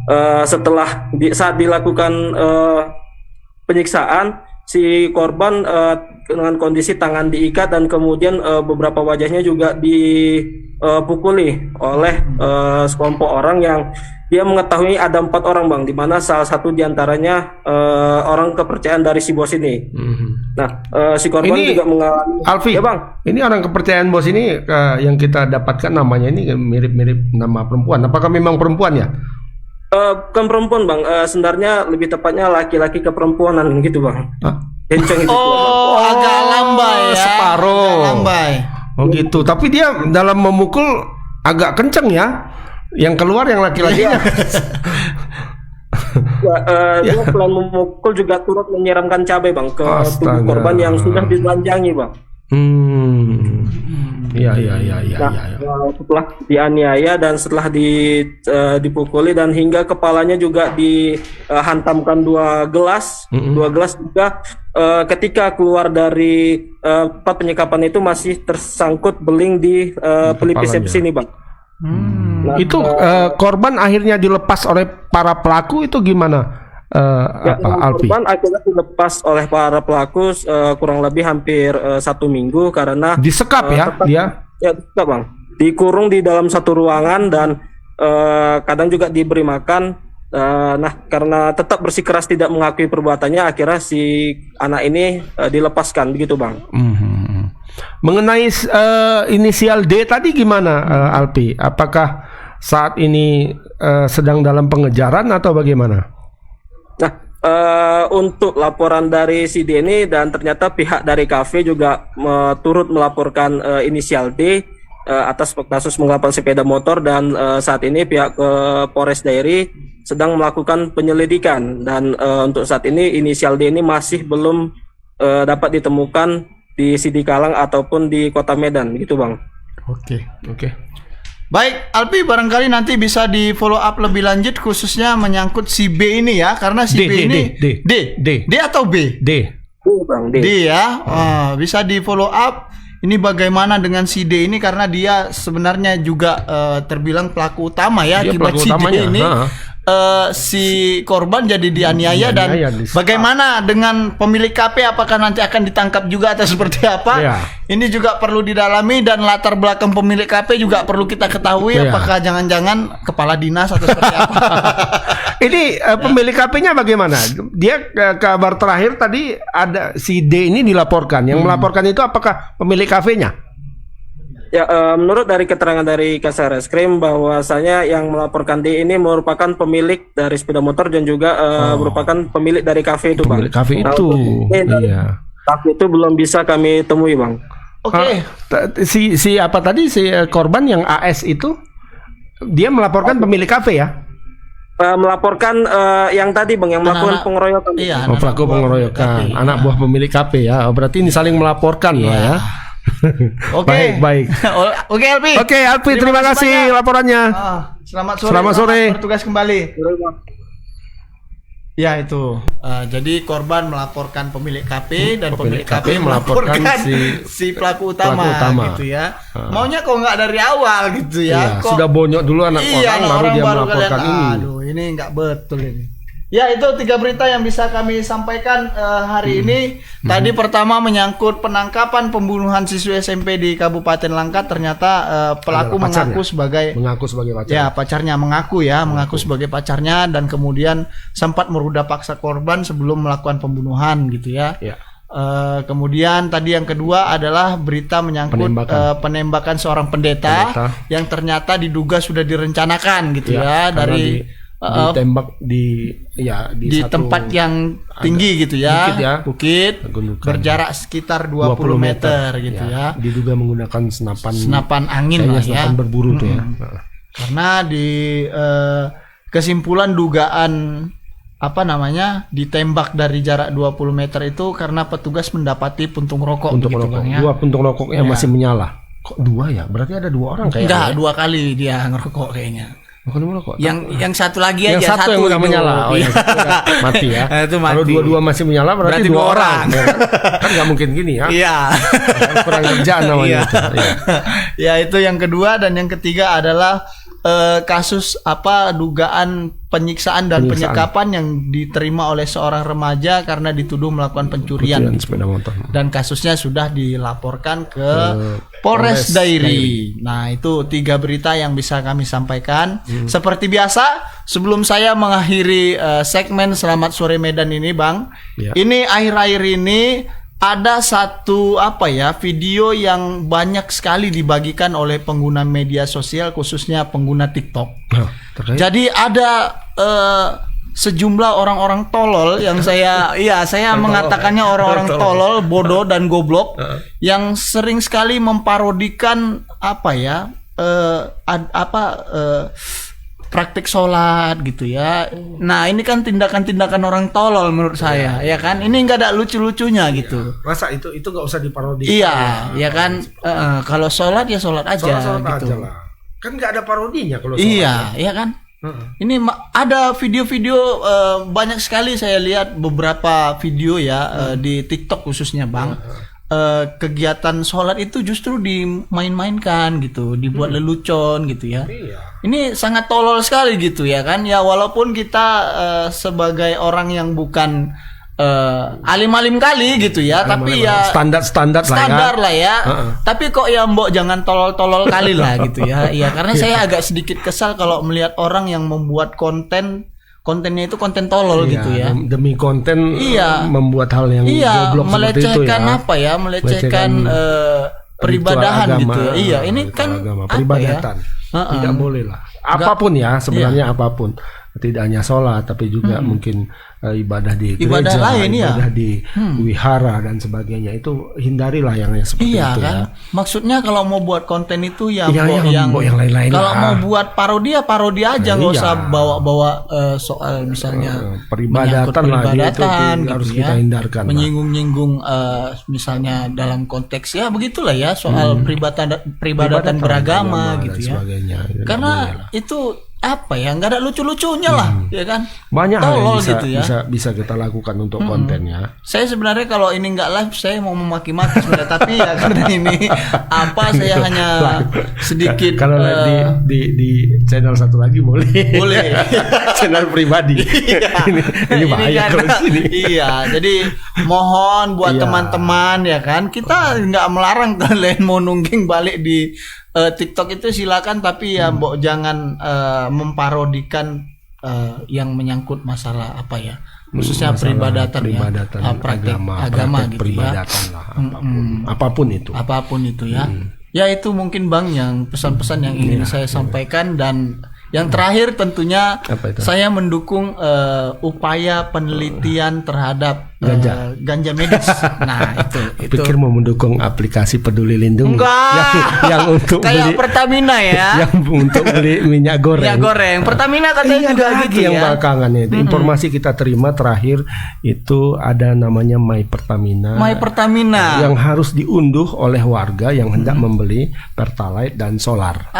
saat dilakukan penyiksaan, si korban dengan kondisi tangan diikat dan kemudian beberapa wajahnya juga dipukuli oleh sekelompok orang yang dia mengetahui ada 4 orang Bang, di mana salah satu diantaranya orang kepercayaan dari si bos ini. Nah, si korban ini juga mengalami. Alfi, ya Bang, ini orang kepercayaan bos ini yang kita dapatkan namanya ini mirip-mirip nama perempuan. Apakah memang perempuan ya? Bukan perempuan Bang, sebenarnya lebih tepatnya laki-laki keperempuanan gitu Bang. kenceng itu. Oh, agak lambai ya. Separuh. Agak lambai. Oh gitu. Tapi dia dalam memukul agak kenceng ya. Yang keluar yang laki-lakinya. Dia selain memukul juga turut menyiramkan cabai bang ke tubuh korban yang sudah ditelanjangi bang. Iya. Setelah dianiaya dan setelah dipukuli dan hingga kepalanya juga dihantamkan dua gelas juga. Ketika keluar dari tempat penyekapan itu masih tersangkut beling di pelipis sini bang. Nah, itu korban akhirnya dilepas oleh para pelaku itu gimana? Alpi? Korban akhirnya dilepas oleh para pelaku kurang lebih hampir 1 minggu karena disekap dia? Ya disekap bang, dikurung di dalam satu ruangan dan kadang juga diberi makan. Nah karena tetap bersikeras tidak mengakui perbuatannya, akhirnya si anak ini dilepaskan begitu bang. Mengenai inisial D tadi gimana Alpi? Apakah saat ini sedang dalam pengejaran atau bagaimana? Nah, untuk laporan dari si D ini dan ternyata pihak dari kafe juga turut melaporkan inisial D atas kasus penggelapan sepeda motor dan saat ini pihak Polres Dairi sedang melakukan penyelidikan dan untuk saat ini inisial D ini masih belum dapat ditemukan di Sidikalang ataupun di Kota Medan gitu bang. Oke. Baik, Alpi barangkali nanti bisa di follow up lebih lanjut khususnya menyangkut si B ini ya, karena si B ini D atau B? D bang, D. D ya. Bisa di follow up ini bagaimana dengan si D ini karena dia sebenarnya juga terbilang pelaku utama ya akibat si D ini. Si korban jadi dianiaya dan bagaimana dengan pemilik KP, apakah nanti akan ditangkap juga atau seperti apa? Ini juga perlu didalami dan latar belakang pemilik KP juga perlu kita ketahui apakah jangan-jangan kepala dinas atau seperti apa. Ini pemilik KP-nya bagaimana? Dia kabar terakhir tadi ada si D ini dilaporkan. Yang melaporkan itu apakah pemilik KP-nya? Ya, menurut dari keterangan dari Kasareskrim bahwasanya yang melaporkan D ini merupakan pemilik dari sepeda motor dan juga merupakan pemilik dari kafe itu bang. Pemilik kafe itu. Iya. Kafe itu belum bisa kami temui bang. Oke. Si apa tadi si korban yang AS itu dia melaporkan pemilik kafe ya? Melaporkan yang tadi bang yang melakukan pengeroyokan. Iya. Pelaku pengeroyokan. Anak buah pemilik kafe ya. Berarti ini saling melaporkan lah ya. Oke. Baik. Oke Alpi. Oke Alpi, terima kasih laporannya. Selamat sore. Bertugas kembali. Ya itu. Jadi korban melaporkan pemilik KP dan pemilik KP melaporkan si pelaku utama gitu ya. Maunya kok nggak dari awal gitu ya. Kok sudah bonyok dulu anak orang baru dia melaporkan ini. Aduh, ini nggak betul ini. Ya itu 3 berita yang bisa kami sampaikan hari ini. Tadi pertama menyangkut penangkapan pembunuhan siswi SMP di Kabupaten Langkat. Ternyata pelaku mengaku sebagai pacarnya. Ya pacarnya mengaku sebagai pacarnya dan kemudian sempat meruda paksa korban sebelum melakukan pembunuhan gitu ya. Kemudian tadi yang kedua adalah berita menyangkut penembakan seorang pendeta yang ternyata diduga sudah direncanakan gitu ya dari ditembak di tempat yang tinggi gitu ya, bukit berjarak sekitar 20 meter gitu ya. Diduga menggunakan senapan angin lah ya. Senapan berburu tuh ya. Karena di kesimpulan dugaan ditembak dari jarak 20 meter itu karena petugas mendapati puntung rokok gitu Bang ya. 2 puntung rokok yang masih menyala. Kok 2 ya? Berarti ada 2 orang kayaknya. Enggak, 2 kali dia ngerokok kayaknya. Yang satu lagi yang aja satu yang udah menyala. Yang satu mati ya. Itu mati. Kalau 2 masih menyala berarti 2 orang. Kan nggak mungkin gini ya. Iya. Kurang kerjaan namanya. Ya itu yang kedua dan yang ketiga adalah kasus dugaan penyiksaan dan penyekapan yang diterima oleh seorang remaja karena dituduh melakukan pencurian sepeda motor. Dan kasusnya sudah dilaporkan ke Polres Dairi. Nah itu 3 berita yang bisa kami sampaikan. Seperti biasa sebelum saya mengakhiri segmen Selamat Sore Medan ini Bang, ini akhir-akhir ini ada satu video yang banyak sekali dibagikan oleh pengguna media sosial khususnya pengguna TikTok. Jadi ada sejumlah orang-orang tolol yang saya mengatakannya orang-orang tolol, bodoh dan goblok yang sering sekali memparodikan praktik sholat gitu ya. Nah ini kan tindakan-tindakan orang tolol menurut saya, ya kan. Ini nggak ada lucu-lucunya gitu. Masa itu nggak usah diparodi? Iya, ya kan. Kalau sholat ya sholat aja sholat gitu. aja lah. Kan nggak ada parodinya kalau sholat. Iya, ya kan. Ini ada video-video banyak sekali saya lihat beberapa video ya di TikTok khususnya Bang. Kegiatan sholat itu justru dimain-mainkan gitu, dibuat lelucon gitu ya. Ini sangat tolol sekali gitu ya kan. Ya walaupun kita sebagai orang yang bukan alim-alim kali gitu ya, tapi ya standar lah ya. Tapi kok ya mbok jangan tolol-tolol kali lah gitu ya. Iya, karena saya agak sedikit kesal kalau melihat orang yang membuat kontennya itu konten tolol gitu ya. Demi konten membuat hal yang goblok seperti itu ya. Melecehkan peribadahan agama, gitu ya. Iya, ini kan peribadatan. Tidak boleh lah. Apapun ya sebenarnya apapun. Tidak hanya sholat tapi juga mungkin ibadah di gereja, ibadah di wihara dan sebagainya. Itu hindarilah yang seperti itu kan? Ya. Maksudnya kalau mau buat konten itu yang lain-lain. Kalau mau buat parodi aja, nggak usah bawa soal misalnya peribadatan itu harus kita hindarkan. Menyinggung-nyinggung misalnya dalam konteks ya begitulah ya soal peribadatan beragama gitu ya. Sebagainya. Karena itu nggak ada lucu-lucunya lah, ya kan? Banyak hal yang bisa kita lakukan untuk kontennya. Saya sebenarnya kalau ini nggak live, saya mau memaki-maki sebenarnya, tapi ya karena ini saya hanya sedikit. Kalau di channel satu lagi boleh. Channel pribadi. ini bahaya kalau sini. Iya, jadi mohon buat teman-teman ya kan, kita nggak melarang kalian mau nungging balik di TikTok itu silakan, tapi ya mbok jangan memparodikan yang menyangkut masalah khususnya peribadatan praktik agama gitu ya. Apapun itu ya. Ya itu mungkin Bang yang pesan-pesan yang ingin saya sampaikan. Dan yang terakhir tentunya saya mendukung upaya penelitian terhadap ganja medis. Nah itu. Pikir mau mendukung aplikasi Peduli Lindungi. Yang untuk kayak beli Pertamina ya. Yang untuk beli minyak goreng. Pertamina katanya juga gitu yang belakangan itu. Informasi kita terima terakhir itu ada namanya My Pertamina. Yang harus diunduh oleh warga yang hendak membeli Pertalite dan solar.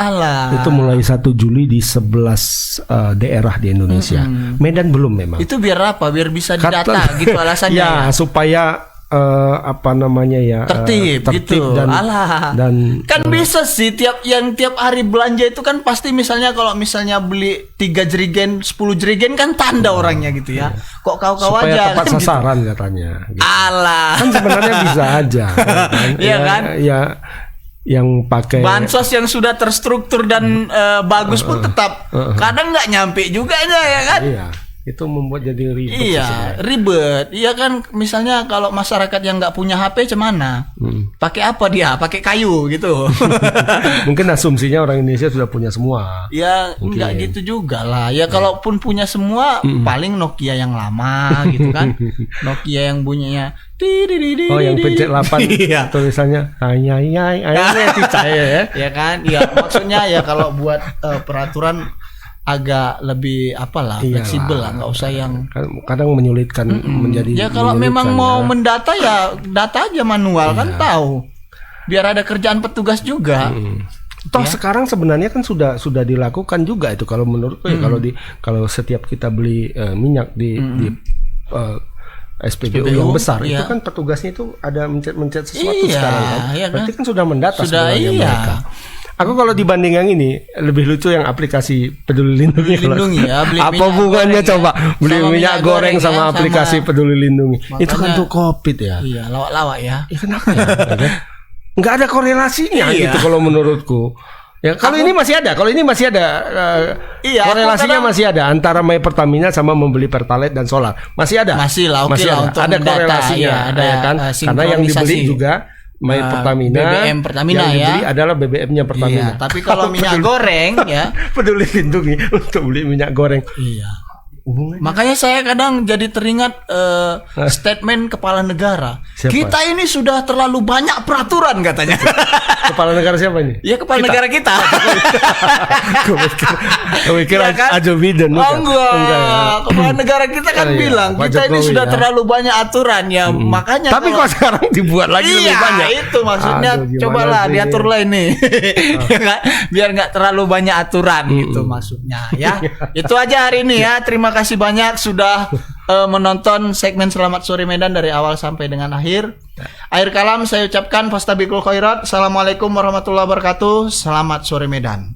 Itu mulai 1 Juli di 11 daerah di Indonesia. Medan belum memang. Itu biar apa? Biar bisa didata gitu alasannya. Ya, supaya tertib gitu. Dan kan bisa sih tiap hari belanja itu kan pasti misalnya kalau misalnya beli 3 jerigen 10 jerigen kan tanda orangnya gitu ya. Kok kau supaya aja tepat kan sasaran gitu. Katanya gitu. Kan sebenarnya bisa aja kan? Iya kan? Ya yang pakai bansos yang sudah terstruktur dan bagus pun tetap kadang nggak nyampe juga aja ya kan. Iya. Itu membuat jadi ribet. Iya, ribet. Iya kan, misalnya kalau masyarakat yang nggak punya HP cemana? Pakai apa dia? Pakai kayu gitu. Mungkin asumsinya orang Indonesia sudah punya semua. Ya, nggak gitu juga lah. Ya kalaupun punya semua, paling Nokia yang lama gitu kan. Nokia yang bunyinya yang pencet 8 tulisannya ya. Ya kan? Ya maksudnya ya kalau buat peraturan agak lebih fleksibel lah, nggak usah yang kadang menyulitkan menjadi. Ya kalau memang mau mendata ya data aja manual kan tahu, biar ada kerjaan petugas juga. Toh sekarang sebenarnya kan sudah dilakukan juga itu kalau menurutku ya kalau setiap kita beli minyak di SPBU yang besar itu kan petugasnya itu ada mencet sesuatu sekarang kan. Berarti kan sudah mendata sebenarnya mereka. Aku kalau dibanding yang ini lebih lucu yang aplikasi Peduli Lindungi. Apa hubungannya coba beli minyak goreng sama aplikasi Peduli Lindungi? Itu kan untuk COVID ya. Iya, lawak-lawak ya. Kenapa ya? Nggak ada korelasinya gitu kalau menurutku. Ya kalau ini masih ada, korelasinya masih ada antara My Pertamina sama membeli Pertalite dan solar. Masih ada. Masih lah, ada korelasinya, ya kan? Karena yang dibeli juga My Pertamina, BBM Pertamina yang dibeli adalah BBM-nya Pertamina. Tapi kalau minyak goreng ya Peduli Lindungi untuk beli minyak goreng. Iya. hubungannya? Makanya saya kadang jadi teringat statement kepala negara. Siapa? Kita ini sudah terlalu banyak peraturan katanya. Kepala negara siapa ini? Ya kepala negara kita. Gue kira Ya kan? Joe Biden. Oh enggak. Kepala negara kita kan Iya, bilang Pak kita ini Jokowi, sudah ya. terlalu banyak aturan ya. Makanya Tapi kok sekarang dibuat lagi lebih banyak? Iya, itu maksudnya. Aduh, gimana Cobalah sih? diatur lah ini. Ya kan? Biar nggak terlalu banyak aturan gitu maksudnya ya. Itu aja hari ini ya. Terima kasih banyak sudah menonton segmen Selamat Sore Medan dari awal sampai dengan akhir. Akhir kalam saya ucapkan fastabiqul khairat. Assalamualaikum warahmatullahi wabarakatuh. Selamat sore Medan.